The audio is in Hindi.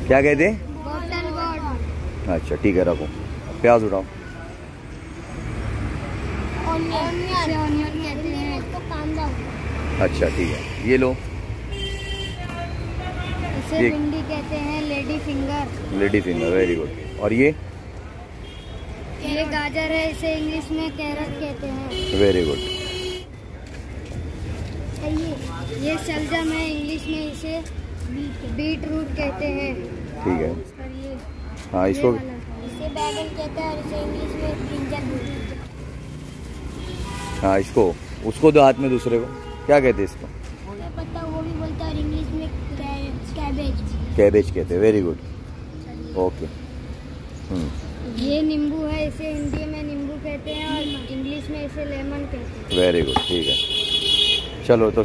क्या कहते हैं? बॉटल गोड। अच्छा ठीक है, रखो। प्याज उठाओ। ऑनियन कहते हैं तो कांदा। अच्छा ठीक है, ये लो। इसे भिंडी कहते हैं, lady finger. Lady finger, very good. और ये गाजर है, इसे इंग्लिश में कैरट कहते हैं। Very good. ये शलजम है, इंग्लिश में इसे बीट रूट कहते हैं। ठीक है। हाँ, इसको इसे बैगन कहते हैं और इसे इंग्लिश में ब्रिंजल बोलते हैं। हाँ, इसको उसको दो हाथ में, दूसरे को क्या कहते हैं इसको? पता, वो भी बोलता है और इंग्लिश में कैबेज। कैबेज कहते हैं, वेरी गुड। ओके। ये नींबू है, इसे हिंदी में नींबू कहते हैं और इंग्लिश में इसे लेमन कहते हैं। वेरी गुड, ठीक है। चलो तो